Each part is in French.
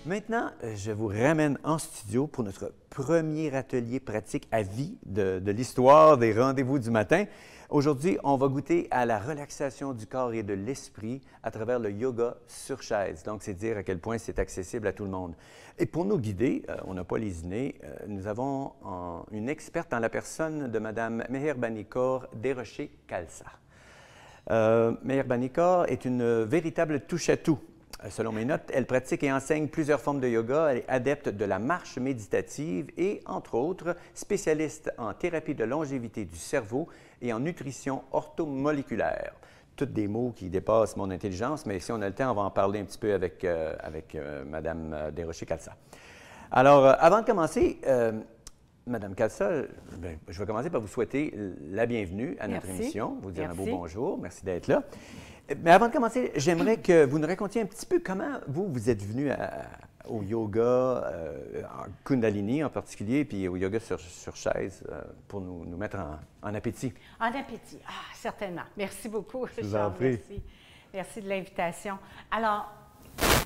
Maintenant, je vous ramène en studio pour notre premier atelier pratique à vie de l'histoire des rendez-vous du matin. Aujourd'hui, on va goûter à la relaxation du corps et de l'esprit à travers le yoga sur chaise. Donc, c'est dire à quel point c'est accessible à tout le monde. Et pour nous guider, on n'a pas lésiné, nous avons une experte en la personne de Mme Meherbani Kaur Desrochers-Khalsa. Meherbani Kaur est une véritable touche-à-tout. Selon mes notes, elle pratique et enseigne plusieurs formes de yoga. Elle est adepte de la marche méditative et, entre autres, spécialiste en thérapie de longévité du cerveau et en nutrition orthomoléculaire. Toutes des mots qui dépassent mon intelligence, mais si on a le temps, on va en parler un petit peu avec Mme Desrochers-Khalsa. Alors, avant de commencer, Mme Khalsa, je vais commencer par vous souhaiter la bienvenue à notre émission, vous dire un beau bonjour, merci d'être là. Mais avant de commencer, j'aimerais que vous nous racontiez un petit peu comment vous êtes venu au yoga, en Kundalini en particulier, puis au yoga sur chaise, pour nous mettre en appétit. En appétit, certainement. Merci beaucoup, Je vous en prie. Merci. Merci de l'invitation. Alors,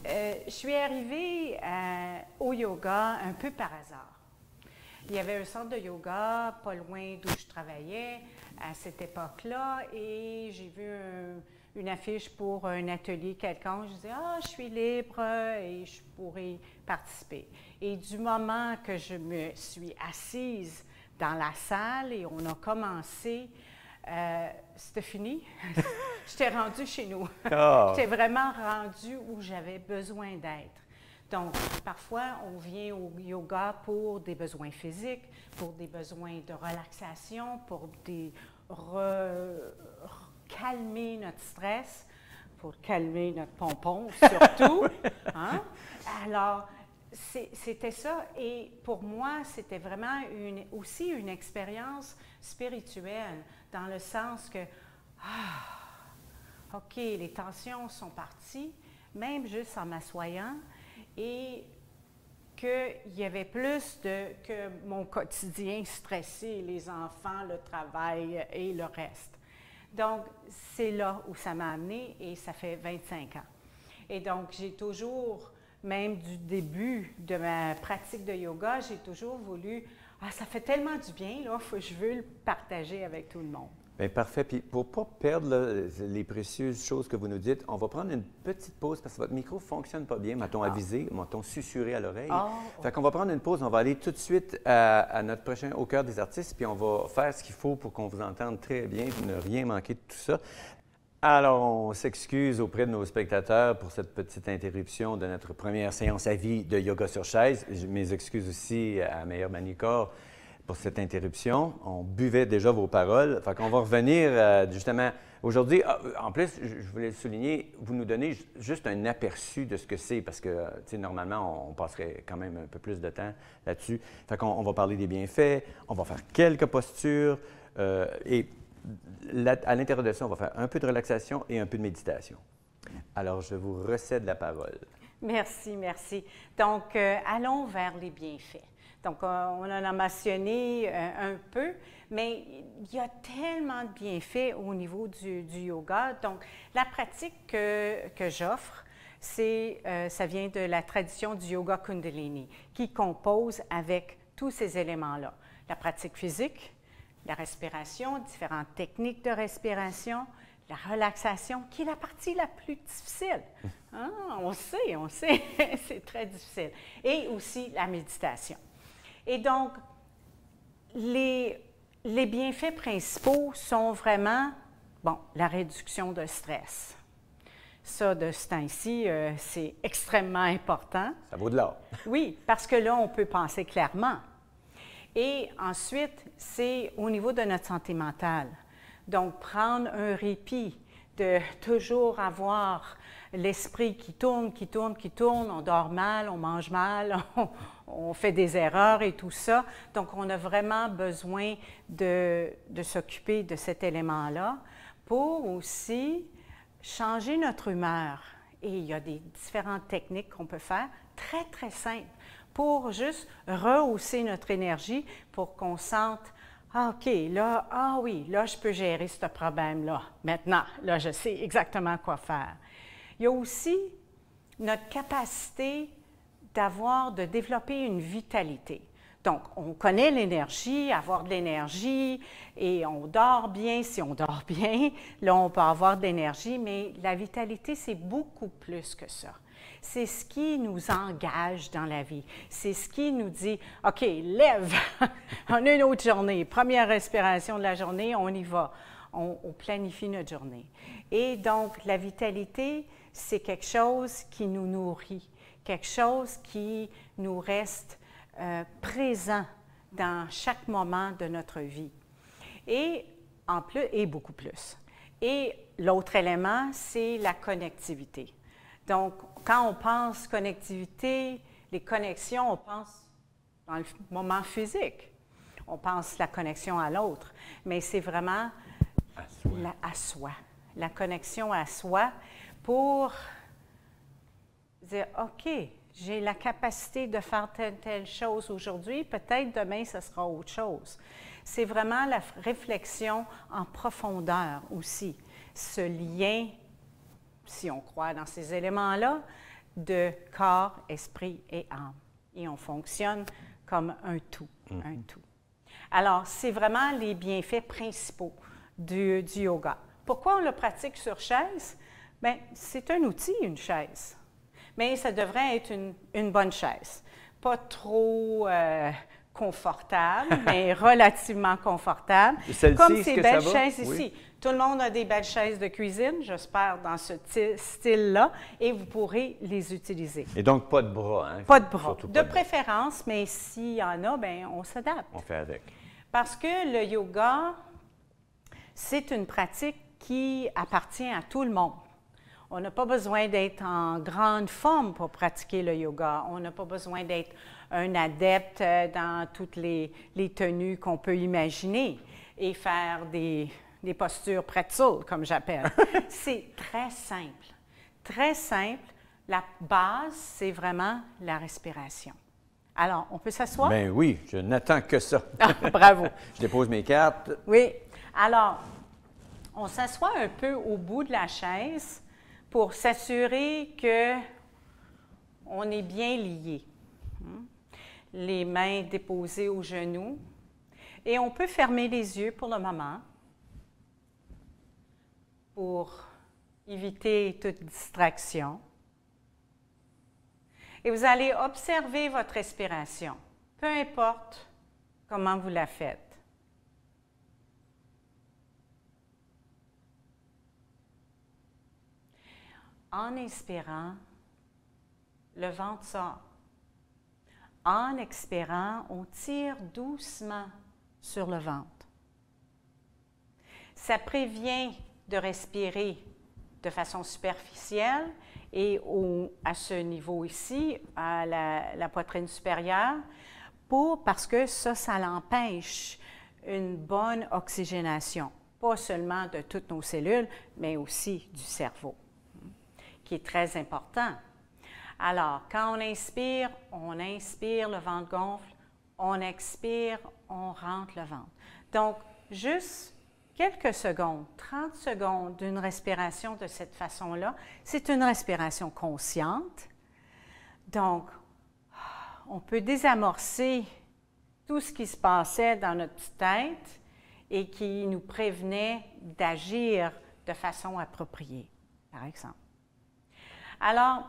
je suis arrivée au yoga un peu par hasard. Il y avait un centre de yoga pas loin d'où je travaillais à cette époque-là, et j'ai vu une affiche pour un atelier quelconque. Je disais, je suis libre et je pourrais participer. Et du moment que je me suis assise dans la salle et on a commencé, c'était fini. J'étais rendue chez nous. J'étais vraiment rendue où j'avais besoin d'être. Donc, parfois, on vient au yoga pour des besoins physiques, pour des besoins de relaxation, pour calmer notre stress, pour calmer notre pompon surtout. Hein? Alors, c'était ça. Et pour moi, c'était vraiment aussi une expérience spirituelle, dans le sens que, OK, les tensions sont parties, même juste en m'assoyant, et qu'il y avait plus que mon quotidien stressé, les enfants, le travail et le reste. Donc, c'est là où ça m'a amenée et ça fait 25 ans. Et donc, j'ai toujours, même du début de ma pratique de yoga, j'ai toujours voulu, ça fait tellement du bien, là, je veux le partager avec tout le monde. Bien, parfait. Puis pour ne pas perdre les précieuses choses que vous nous dites, on va prendre une petite pause parce que votre micro ne fonctionne pas bien, m'a-t-on avisé, m'a-t-on susurré à l'oreille. Fait qu'on va prendre une pause, on va aller tout de suite à notre prochain Au cœur des artistes, puis on va faire ce qu'il faut pour qu'on vous entende très bien, vous ne rien manquer de tout ça. Alors, on s'excuse auprès de nos spectateurs pour cette petite interruption de notre première séance à vie de yoga sur chaise. Mes excuses aussi à Meherbani Kaur pour cette interruption. On buvait déjà vos paroles. Fait qu'on va revenir justement aujourd'hui. En plus, je voulais le souligner, vous nous donnez juste un aperçu de ce que c'est parce que, tu sais, normalement, on passerait quand même un peu plus de temps là-dessus. Fait qu'on va parler des bienfaits, on va faire quelques postures et à l'intérieur de ça, on va faire un peu de relaxation et un peu de méditation. Alors, je vous recède la parole. Merci, merci. Donc, allons vers les bienfaits. Donc, on en a mentionné un peu, mais il y a tellement de bienfaits au niveau du yoga. Donc, la pratique que j'offre, ça vient de la tradition du yoga Kundalini, qui compose avec tous ces éléments-là. La pratique physique, la respiration, différentes techniques de respiration, la relaxation, qui est la partie la plus difficile. On sait, c'est très difficile. Et aussi la méditation. Et donc, les bienfaits principaux sont vraiment, la réduction de stress. Ça, de ce temps-ci, c'est extrêmement important. Ça vaut de l'or. Oui, parce que là, on peut penser clairement. Et ensuite, c'est au niveau de notre santé mentale. Donc, prendre un répit, de toujours avoir l'esprit qui tourne, on dort mal, on mange mal, on fait des erreurs et tout ça. Donc, on a vraiment besoin de s'occuper de cet élément-là pour aussi changer notre humeur. Et il y a des différentes techniques qu'on peut faire, très, très simples, pour juste rehausser notre énergie, pour qu'on sente OK, là, oui, là, je peux gérer ce problème-là. Maintenant, là, je sais exactement quoi faire. Il y a aussi notre capacité de développer une vitalité. Donc, on connaît l'énergie, avoir de l'énergie, et on dort bien. Si on dort bien, là, on peut avoir de l'énergie, mais la vitalité, c'est beaucoup plus que ça. C'est ce qui nous engage dans la vie. C'est ce qui nous dit, OK, lève, on a une autre journée. Première respiration de la journée, on y va. On planifie notre journée. Et donc, la vitalité, c'est quelque chose qui nous nourrit, quelque chose qui nous reste présent dans chaque moment de notre vie. Et en plus, et beaucoup plus. Et l'autre élément, c'est la connectivité. Donc, quand on pense connectivité, les connexions, on pense dans le moment physique. On pense la connexion à l'autre. Mais c'est vraiment à soi. La connexion à soi pour dire, OK, j'ai la capacité de faire telle chose aujourd'hui, peut-être demain, ce sera autre chose. C'est vraiment la réflexion en profondeur aussi, ce lien, si on croit dans ces éléments-là, de corps, esprit et âme. Et on fonctionne comme un tout, un tout. Alors, c'est vraiment les bienfaits principaux du yoga. Pourquoi on le pratique sur chaise? Bien, c'est un outil, une chaise. Mais ça devrait être une bonne chaise. Pas trop confortable, mais relativement confortable. Comme ces belles chaises ici. Tout le monde a des belles chaises de cuisine, j'espère, dans ce style-là, et vous pourrez les utiliser. Et donc, pas de bras, hein? Pas de bras. De préférence, mais s'il y en a, bien, on s'adapte. On fait avec. Parce que le yoga, c'est une pratique qui appartient à tout le monde. On n'a pas besoin d'être en grande forme pour pratiquer le yoga. On n'a pas besoin d'être un adepte dans toutes les tenues qu'on peut imaginer et faire des postures pretzel, comme j'appelle. C'est très simple. Très simple. La base, c'est vraiment la respiration. Alors, on peut s'asseoir? Bien oui, je n'attends que ça. Ah, bravo. Je dépose mes cartes. Oui. Alors, on s'assoit un peu au bout de la chaise pour s'assurer qu'on est bien lié. Les mains déposées aux genoux. Et on peut fermer les yeux pour le moment pour éviter toute distraction. Et vous allez observer votre respiration, peu importe comment vous la faites. En inspirant, le ventre sort. En expirant, on tire doucement sur le ventre. Ça prévient de respirer de façon superficielle et à ce niveau ici, à la poitrine supérieure, parce que ça l'empêche une bonne oxygénation, pas seulement de toutes nos cellules, mais aussi du cerveau, qui est très important. Alors, quand on inspire, le ventre gonfle, on expire, on rentre le ventre. Donc, juste quelques secondes, 30 secondes d'une respiration de cette façon-là, c'est une respiration consciente. Donc, on peut désamorcer tout ce qui se passait dans notre petite tête et qui nous prévenait d'agir de façon appropriée, par exemple. Alors,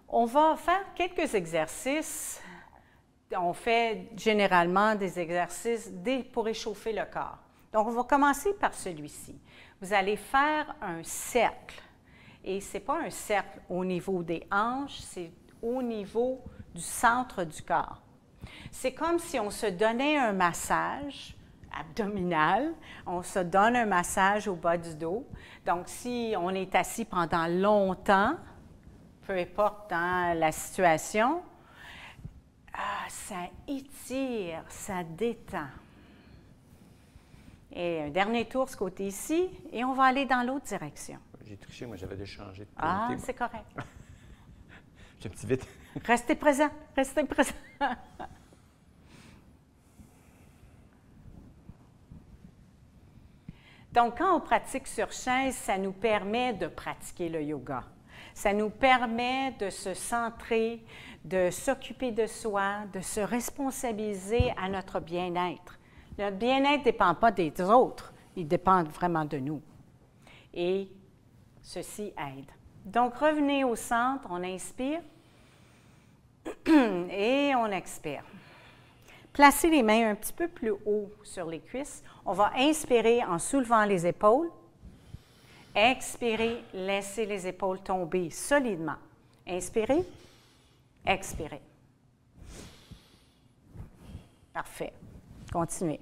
on va faire quelques exercices. On fait généralement des exercices pour échauffer le corps. Donc, on va commencer par celui-ci. Vous allez faire un cercle. Et ce n'est pas un cercle au niveau des hanches, c'est au niveau du centre du corps. C'est comme si on se donnait un massage abdominal. On se donne un massage au bas du dos. Donc, si on est assis pendant longtemps, peu importe dans la situation, ça étire, ça détend. Et un dernier tour, ce côté ici, et on va aller dans l'autre direction. J'ai triché, moi j'avais déjà changé de côté. Ah, c'est correct. J'ai un petit vite. Restez présent, restez présent. Donc, quand on pratique sur chaise, ça nous permet de pratiquer le yoga. Ça nous permet de se centrer, de s'occuper de soi, de se responsabiliser à notre bien-être. Notre bien-être ne dépend pas des autres, il dépend vraiment de nous. Et ceci aide. Donc, revenez au centre, on inspire et on expire. Placez les mains un petit peu plus haut sur les cuisses. On va inspirer en soulevant les épaules. Expirez, laissez les épaules tomber solidement. Inspirez, expirez. Parfait. Continuez.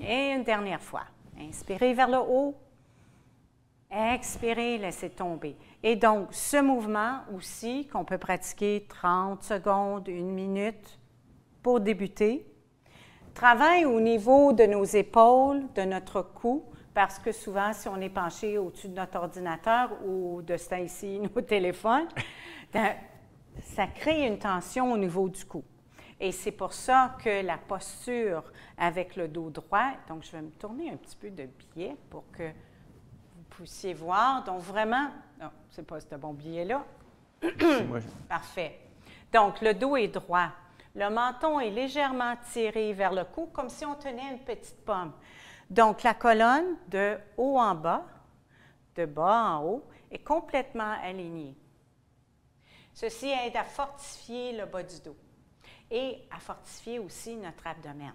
Et une dernière fois. Inspirez vers le haut. Expirez, laissez tomber. Et donc, ce mouvement aussi, qu'on peut pratiquer 30 secondes, 1 minute pour débuter, travaille au niveau de nos épaules, de notre cou, parce que souvent, si on est penché au-dessus de notre ordinateur ou de ça ici, nos téléphones, ça crée une tension au niveau du cou. Et c'est pour ça que la posture avec le dos droit, donc je vais me tourner un petit peu de biais pour que vous puissiez voir. Donc vraiment, non, c'est pas ce bon biais-là. Parfait. Donc le dos est droit. Le menton est légèrement tiré vers le cou, comme si on tenait une petite pomme. Donc la colonne de haut en bas, de bas en haut, est complètement alignée. Ceci aide à fortifier le bas du dos et à fortifier aussi notre abdomen.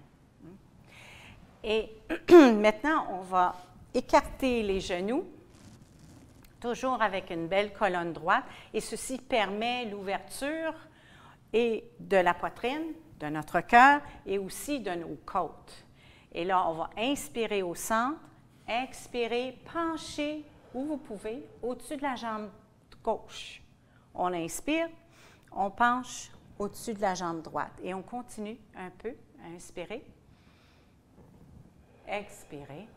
Et maintenant, on va écarter les genoux, toujours avec une belle colonne droite, et ceci permet l'ouverture et de la poitrine, de notre cœur et aussi de nos côtes. Et là, on va inspirer au centre, expirer, pencher où vous pouvez, au-dessus de la jambe gauche. On inspire, on penche au-dessus de la jambe droite. Et on continue un peu à inspirer. Expirer.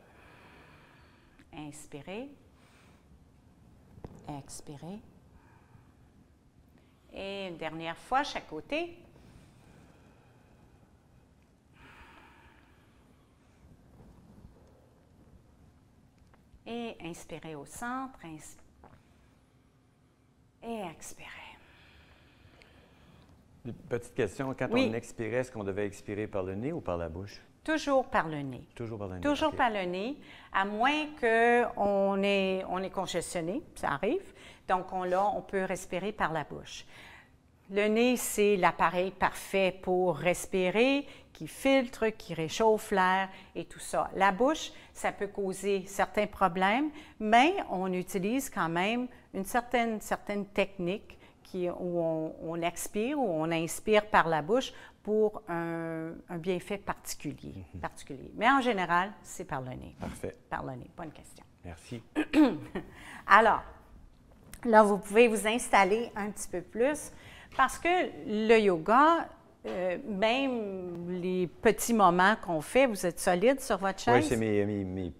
Inspirer. Expirer. Et une dernière fois, chaque côté. Et inspirez au centre. Et expirez. Une petite question, quand on expirait, est-ce qu'on devait expirer par le nez ou par la bouche? Toujours par le nez. Toujours par le nez. Toujours okay. par le nez, à moins qu'on est congestionné, ça arrive. Donc on peut respirer par la bouche. Le nez, c'est l'appareil parfait pour respirer, qui filtre, qui réchauffe l'air et tout ça. La bouche, ça peut causer certains problèmes, mais on utilise quand même une certaine technique où on expire, où on inspire par la bouche pour un bienfait particulier. Mais en général, c'est par le nez. Parfait. Par le nez, bonne question. Merci. Alors, là, vous pouvez vous installer un petit peu plus parce que le yoga, même les petits moments qu'on fait, vous êtes solide sur votre chaise? Oui, c'est mes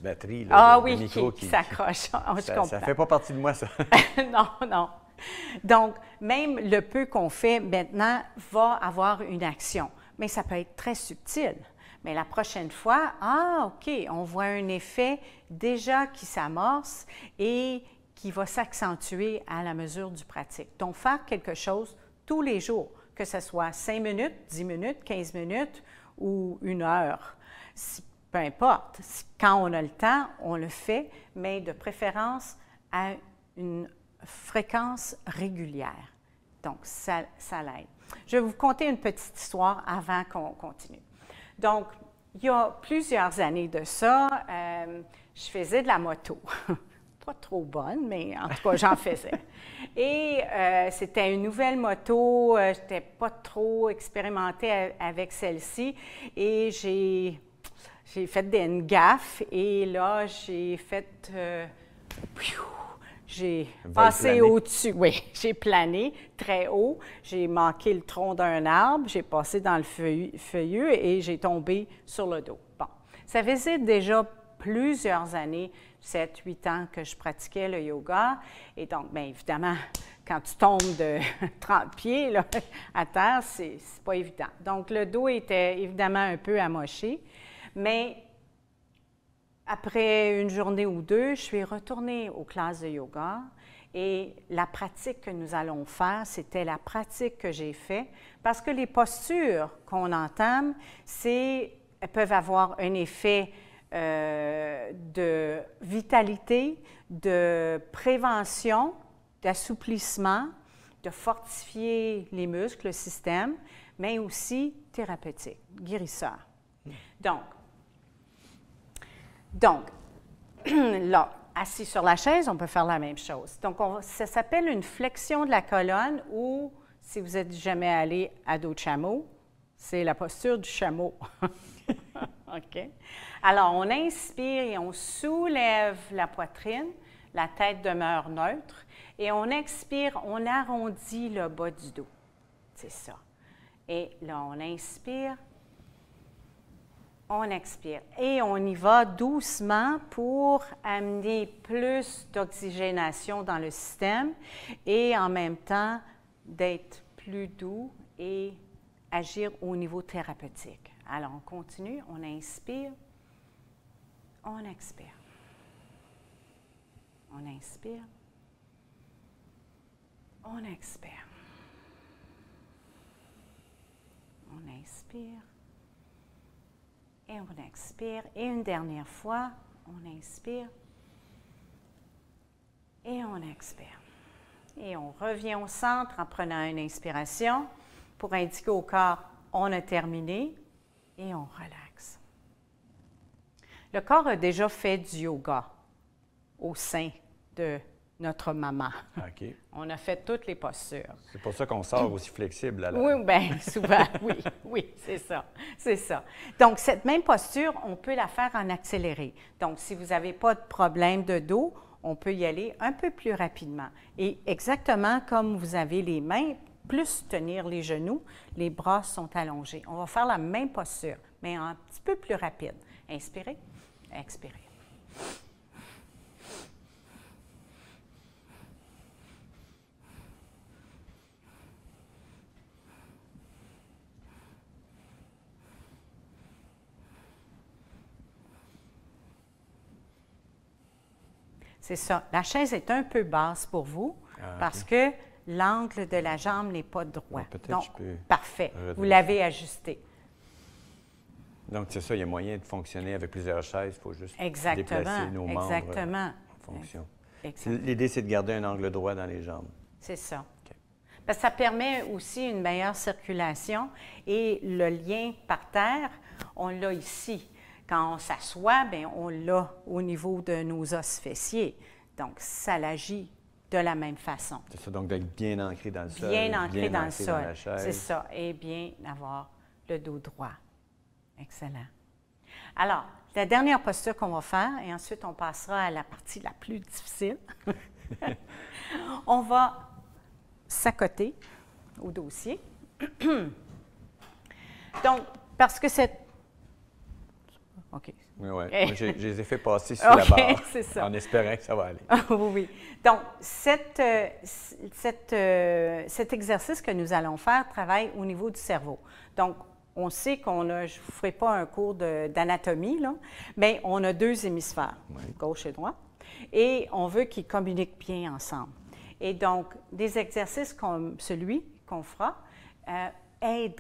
batteries, là, le micro qui s'accrochent. Ça ne fait pas partie de moi, ça. Non, non. Donc, même le peu qu'on fait maintenant va avoir une action, mais ça peut être très subtil. Mais la prochaine fois, OK, on voit un effet déjà qui s'amorce et qui va s'accentuer à la mesure du pratique. Donc, faire quelque chose tous les jours, que ce soit 5 minutes, 10 minutes, 15 minutes ou 1 heure, peu importe. Quand on a le temps, on le fait, mais de préférence à une fréquence régulière. Donc, ça l'aide. Je vais vous conter une petite histoire avant qu'on continue. Donc, il y a plusieurs années de ça, je faisais de la moto. Pas trop bonne, mais en tout cas, j'en faisais. Et c'était une nouvelle moto, je n'étais pas trop expérimentée avec celle-ci. Et j'ai fait une gaffe et là, j'ai fait... j'ai passé au-dessus, oui, j'ai plané très haut, j'ai manqué le tronc d'un arbre, j'ai passé dans le feuilleux et j'ai tombé sur le dos. Bon, ça faisait déjà plusieurs années, 7-8 ans que je pratiquais le yoga. Et donc, bien évidemment, quand tu tombes de 30 pieds là, à terre, c'est pas évident. Donc, le dos était évidemment un peu amoché, mais après une journée ou deux, je suis retournée aux classes de yoga et la pratique que nous allons faire, c'était la pratique que j'ai faite parce que les postures qu'on entame, elles peuvent avoir un effet de vitalité, de prévention, d'assouplissement, de fortifier les muscles, le système, mais aussi thérapeutique, guérisseur. Donc, là, assis sur la chaise, on peut faire la même chose. Donc, ça s'appelle une flexion de la colonne ou, si vous n'êtes jamais allé à dos de chameau, c'est la posture du chameau. OK? Alors, on inspire et on soulève la poitrine, la tête demeure neutre, et on expire, on arrondit le bas du dos. C'est ça. Et là, on inspire, on expire. Et on y va doucement pour amener plus d'oxygénation dans le système et en même temps d'être plus doux et agir au niveau thérapeutique. Alors, on continue, on inspire, on expire. On inspire, on expire. On inspire et on expire. Et une dernière fois, on inspire et on expire. Et on revient au centre en prenant une inspiration pour indiquer au corps on a terminé et on relaxe. Le corps a déjà fait du yoga au sein de notre maman. OK. On a fait toutes les postures. C'est pour ça qu'on sort aussi flexible. Oui, bien, souvent, oui, c'est ça, c'est ça. Donc, cette même posture, on peut la faire en accéléré. Donc, si vous n'avez pas de problème de dos, on peut y aller un peu plus rapidement. Et exactement comme vous avez les mains, plus tenir les genoux, les bras sont allongés. On va faire la même posture, mais un petit peu plus rapide. Inspirez, expirez. C'est ça. La chaise est un peu basse pour vous parce que l'angle de la jambe n'est pas droit. Peut-être je peux... Parfait. Vous l'avez ajusté. Donc, c'est ça, il y a moyen de fonctionner avec plusieurs chaises. Il faut juste Exactement. déplacer nos membres Exactement. en fonction. Exactement. L'idée, c'est de garder un angle droit dans les jambes. C'est ça. Okay. Parce que ça permet aussi une meilleure circulation et le lien par terre, on l'a ici. Quand on s'assoit, bien, on l'a au niveau de nos os fessiers. Donc, ça l'agit de la même façon. C'est ça, donc d'être bien ancré dans le sol. Bien ancré dans le sol. C'est ça. Et bien avoir le dos droit. Excellent. Alors, la dernière posture qu'on va faire, et ensuite on passera à la partie la plus difficile. On va s'accoter au dossier. Donc, parce que cette... OK. Oui. Je les ai fait passer sur la barre c'est ça. En espérant que ça va aller. Oui. Donc, cet exercice que nous allons faire travaille au niveau du cerveau. Donc, on sait qu'on a, je ne vous ferai pas un cours d'anatomie, là, mais on a deux hémisphères, gauche et droite, et on veut qu'ils communiquent bien ensemble. Et donc, des exercices comme celui qu'on fera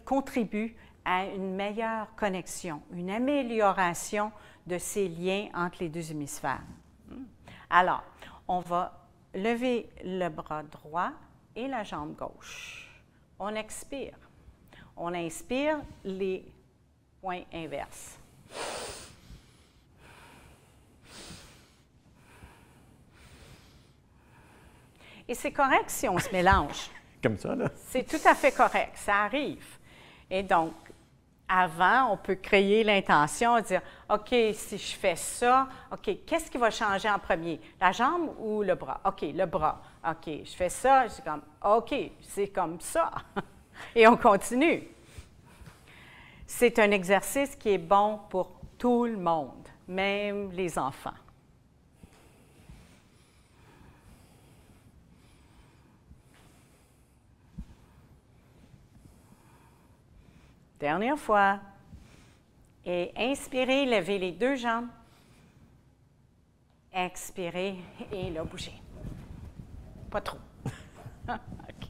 contribuent à une meilleure connexion, une amélioration de ces liens entre les deux hémisphères. Alors, on va lever le bras droit et la jambe gauche. On expire. On inspire les points inverses. Et c'est correct si on se mélange. Comme ça, là? C'est tout à fait correct, ça arrive. Et donc, avant, on peut créer l'intention, dire, OK, si je fais ça, OK, qu'est-ce qui va changer en premier? La jambe ou le bras? OK, le bras. OK, je fais ça, je suis comme, OK, c'est comme ça. Et on continue. C'est un exercice qui est bon pour tout le monde, même les enfants. Dernière fois. Et inspirez, levez les deux jambes. Expirez et là, bougez. Pas trop. OK.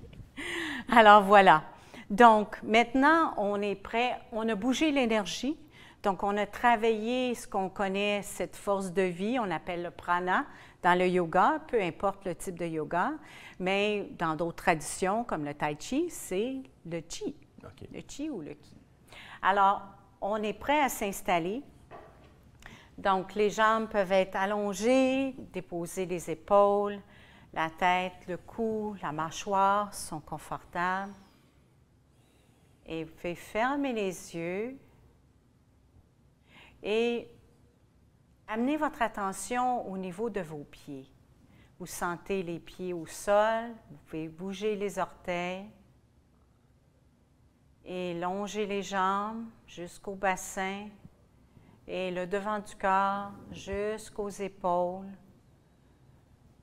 Alors, voilà. Donc, maintenant, on est prêt. On a bougé l'énergie. Donc, on a travaillé ce qu'on connaît, cette force de vie, on appelle le prana dans le yoga, peu importe le type de yoga, mais dans d'autres traditions comme le tai chi, c'est le chi. Okay. Le chi ou le ki. Alors, on est prêt à s'installer. Donc, les jambes peuvent être allongées, déposer les épaules, la tête, le cou, la mâchoire sont confortables. Et vous pouvez fermer les yeux. Et amenez votre attention au niveau de vos pieds. Vous sentez les pieds au sol, vous pouvez bouger les orteils et longer les jambes jusqu'au bassin et le devant du corps jusqu'aux épaules.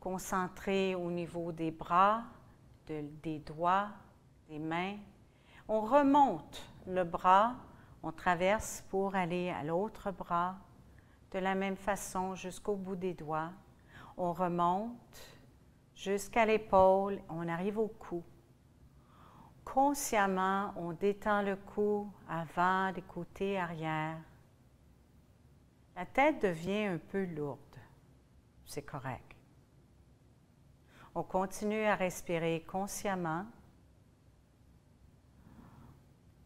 Concentrez au niveau des bras, des doigts, des mains. On remonte le bras. On traverse pour aller à l'autre bras, de la même façon jusqu'au bout des doigts. On remonte jusqu'à l'épaule, on arrive au cou. Consciemment, on détend le cou avant, des côtés, arrière. La tête devient un peu lourde. C'est correct. On continue à respirer consciemment.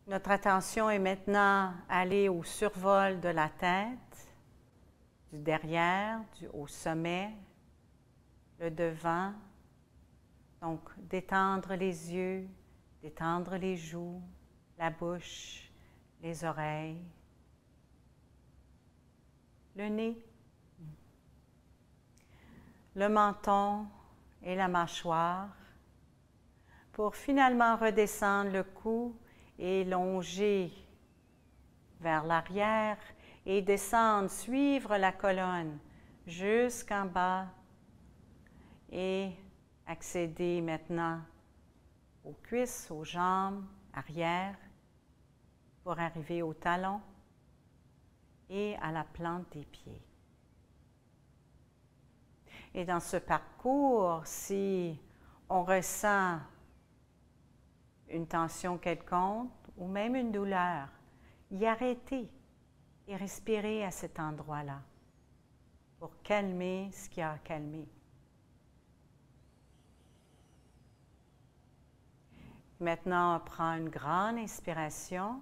Notre attention est maintenant allée au survol de la tête, du derrière, au sommet, le devant. Donc, détendre les yeux, détendre les joues, la bouche, les oreilles, le nez, le menton et la mâchoire, pour finalement redescendre le cou et longer vers l'arrière et descendre, suivre la colonne jusqu'en bas et accéder maintenant aux cuisses, aux jambes, arrière, pour arriver au talon et à la plante des pieds. Et dans ce parcours, si on ressent une tension quelconque ou même une douleur, y arrêter et respirer à cet endroit-là pour calmer ce qui a à calmer. Maintenant, on prend une grande inspiration.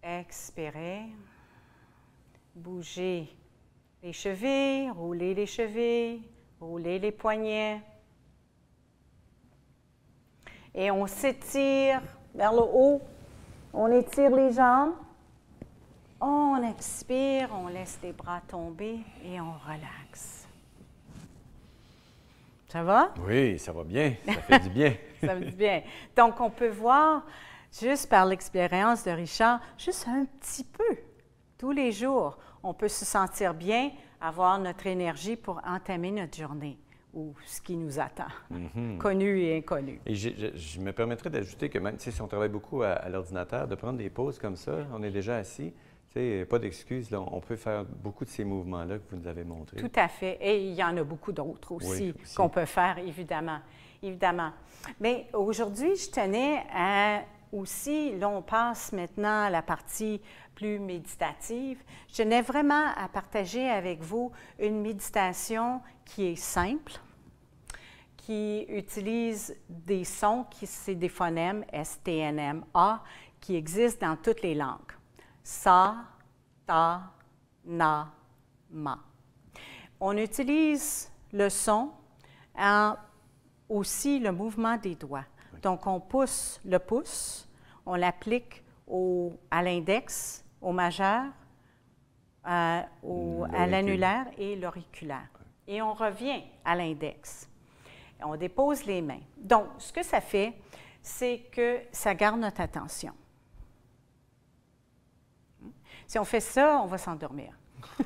Expirez. Bougez les chevilles, roulez les chevilles, roulez les poignets. Et on s'étire vers le haut. On étire les jambes. On expire, on laisse les bras tomber et on relaxe. Ça va? Oui, ça va bien. Ça fait du bien. Ça fait du bien. Donc, on peut voir, juste par l'expérience de Richard, juste un petit peu, tous les jours, on peut se sentir bien, avoir notre énergie pour entamer notre journée ou ce qui nous attend, connu et inconnu. Et je me permettrais d'ajouter que même si on travaille beaucoup à l'ordinateur, de prendre des pauses comme ça, on est déjà assis, pas d'excuses, on peut faire beaucoup de ces mouvements-là que vous nous avez montrés. Tout à fait. Et il y en a beaucoup d'autres aussi, qu'on peut faire, évidemment. Mais aujourd'hui, je tenais à aussi, là, on passe maintenant à la partie plus méditative. Je tenais vraiment à partager avec vous une méditation qui est simple, qui utilise des sons, c'est des phonèmes, S-T-N-M-A, qui existent dans toutes les langues. Sa, ta, na, ma. On utilise le son en aussi le mouvement des doigts. Donc, on pousse le pouce, on l'applique à l'index, au majeur, à l'annulaire et l'auriculaire. Et on revient à l'index. On dépose les mains. Donc, ce que ça fait, c'est que ça garde notre attention. Si on fait ça, on va s'endormir. Tu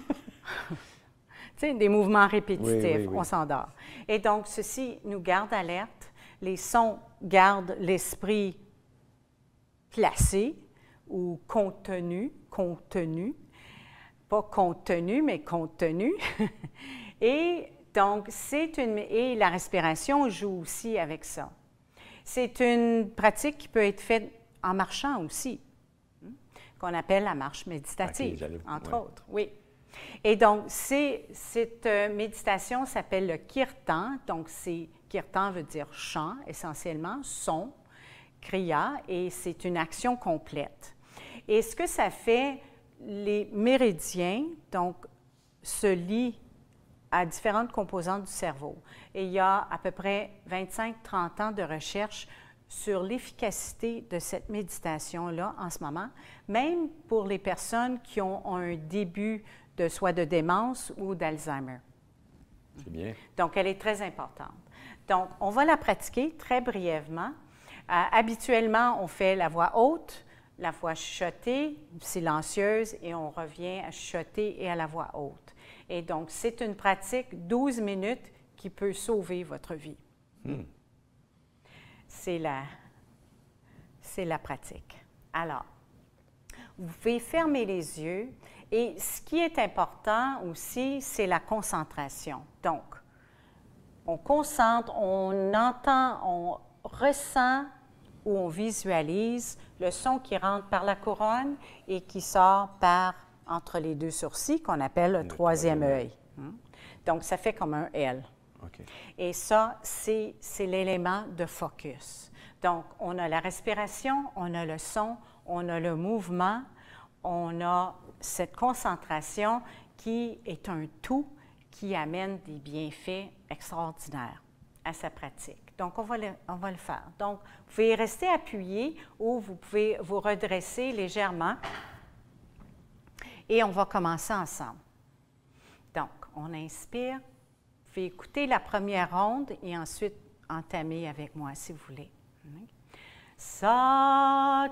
sais, des mouvements répétitifs, on s'endort. Et donc, ceci nous garde alerte. Les sons gardent l'esprit placé ou contenu. pas compte tenu, mais compte tenu. Et donc, et la respiration joue aussi avec ça. C'est une pratique qui peut être faite en marchant aussi, qu'on appelle la marche méditative, entre autres. Oui. Et donc, cette méditation s'appelle le kirtan. Donc, kirtan veut dire chant, essentiellement, son, kriya, et c'est une action complète. Et ce que ça fait, les méridiens, donc, se lient à différentes composantes du cerveau. Et il y a à peu près 25-30 ans de recherche sur l'efficacité de cette méditation-là en ce moment, même pour les personnes qui ont un début soit de démence ou d'Alzheimer. C'est bien. Donc, elle est très importante. Donc, on va la pratiquer très brièvement. Habituellement, on fait la voix haute, la voix chuchotée, silencieuse, et on revient à chuchoter et à la voix haute. Et donc, c'est une pratique 12 minutes qui peut sauver votre vie. C'est la pratique. Alors, vous pouvez fermer les yeux. Et ce qui est important aussi, c'est la concentration. Donc, on concentre, on entend, on ressent ou on visualise le son qui rentre par la couronne et qui sort entre les deux sourcils, qu'on appelle le troisième œil. Donc, ça fait comme un L. Okay. Et ça, c'est l'élément de focus. Donc, on a la respiration, on a le son, on a le mouvement, on a cette concentration qui est un tout qui amène des bienfaits extraordinaires à sa pratique. Donc, on va le faire. Donc, vous pouvez rester appuyé ou vous pouvez vous redresser légèrement et on va commencer ensemble. Donc, on inspire. Vous pouvez écouter la première ronde et ensuite entamer avec moi si vous voulez. Satanama,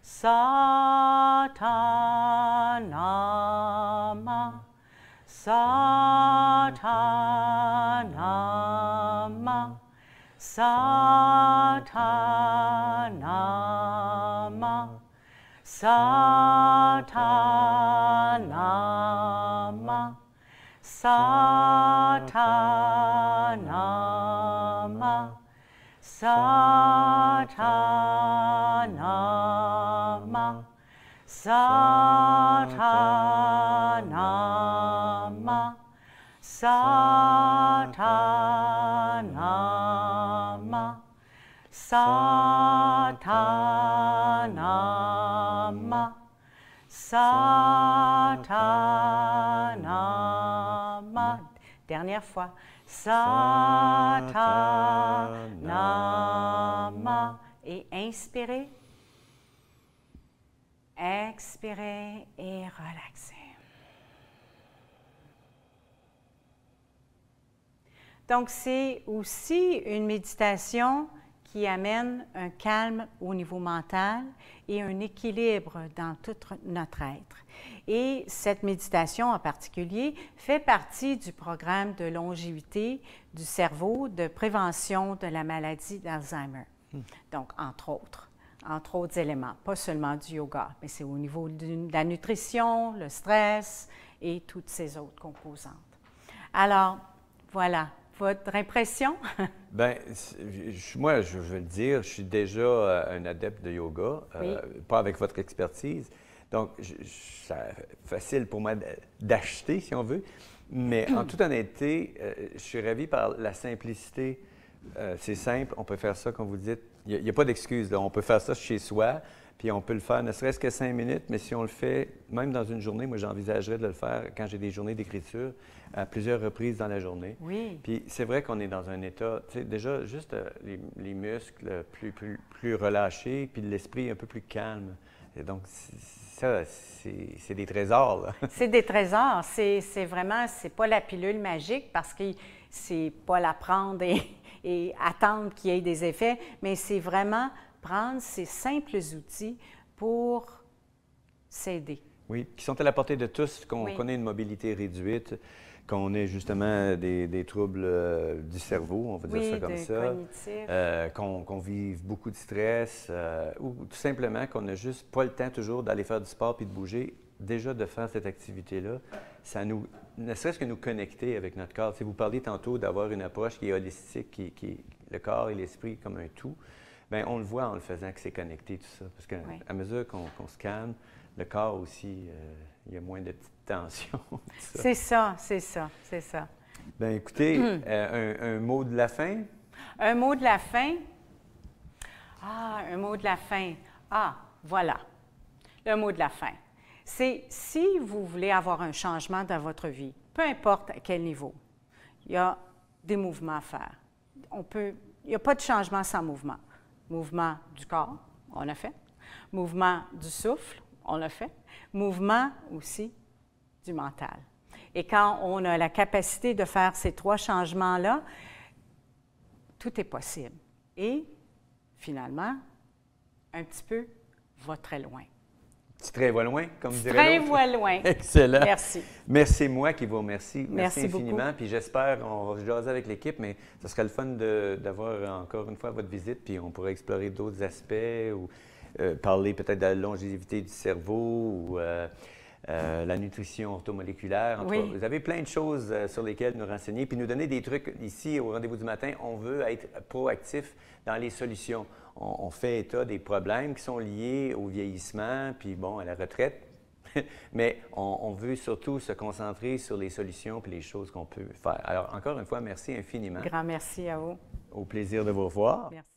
Satanama, Satanama, Satanama, Satanama, Satanama, Satanama, Satanama, Satanama, Satanama, Satanama. Dernière fois. Satanama. Et inspirez. Expirez et relaxez. Donc, c'est aussi une méditation qui amène un calme au niveau mental et un équilibre dans tout notre être. Et cette méditation en particulier fait partie du programme de longévité du cerveau de prévention de la maladie d'Alzheimer. Donc, entre autres éléments, pas seulement du yoga, mais c'est au niveau de la nutrition, le stress et toutes ces autres composantes. Alors, voilà. Votre impression? Bien, moi, je veux le dire, je suis déjà un adepte de yoga, oui. Pas avec votre expertise. Donc, c'est facile pour moi d'acheter, si on veut. Mais en toute honnêteté, je suis ravi par la simplicité. C'est simple, on peut faire ça, comme vous dites. Il n'y a pas d'excuse. On peut faire ça chez soi, puis on peut le faire ne serait-ce que 5 minutes, mais si on le fait, même dans une journée, moi, j'envisagerais de le faire quand j'ai des journées d'écriture, à plusieurs reprises dans la journée. Oui. Puis c'est vrai qu'on est dans un état, tu sais, déjà, juste les muscles plus relâchés, puis l'esprit un peu plus calme. Et donc, ça, c'est des trésors, là. C'est des trésors. C'est vraiment, c'est pas la pilule magique parce que c'est pas la prendre et attendre qu'il y ait des effets, mais c'est vraiment prendre ces simples outils pour s'aider. Oui, qui sont à la portée de tous, qu'on oui. connaît une mobilité réduite, qu'on ait justement des troubles du cerveau, on va dire ça comme ça, qu'on vive beaucoup de stress, ou tout simplement qu'on n'a juste pas le temps toujours d'aller faire du sport puis de bouger. Déjà, de faire cette activité-là, ça nous, ne serait-ce que nous connecter avec notre corps. Si vous parliez tantôt d'avoir une approche qui est holistique, le corps et l'esprit comme un tout, bien, on le voit en le faisant que c'est connecté, tout ça. Parce qu'à mesure qu'on se calme, le corps aussi, il y a moins de petites tensions. C'est ça, c'est ça, c'est ça. Bien, écoutez, un mot de la fin? Un mot de la fin? Ah, un mot de la fin. Ah, voilà. Le mot de la fin. C'est si vous voulez avoir un changement dans votre vie, peu importe à quel niveau, il y a des mouvements à faire. Il n'y a pas de changement sans mouvement. Mouvement du corps, on l'a fait. Mouvement du souffle, on l'a fait. Mouvement aussi du mental. Et quand on a la capacité de faire ces 3 changements-là, tout est possible. Et finalement, un petit peu va très loin. Petit train va loin, comme dirait l'autre. Train va loin. Excellent. Merci. Merci, moi qui vous remercie. Merci infiniment. Beaucoup. Puis j'espère, on va jaser avec l'équipe, mais ce serait le fun d'avoir encore une fois votre visite, puis on pourrait explorer d'autres aspects ou parler peut-être de la longévité du cerveau ou la nutrition orthomoléculaire. En tout cas, vous avez plein de choses sur lesquelles nous renseigner, puis nous donner des trucs ici au Rendez-vous du matin. On veut être proactif dans les solutions. On fait état des problèmes qui sont liés au vieillissement, puis bon, à la retraite. Mais on veut surtout se concentrer sur les solutions puis les choses qu'on peut faire. Alors, encore une fois, merci infiniment. Grand merci à vous. Au plaisir de vous revoir. Merci.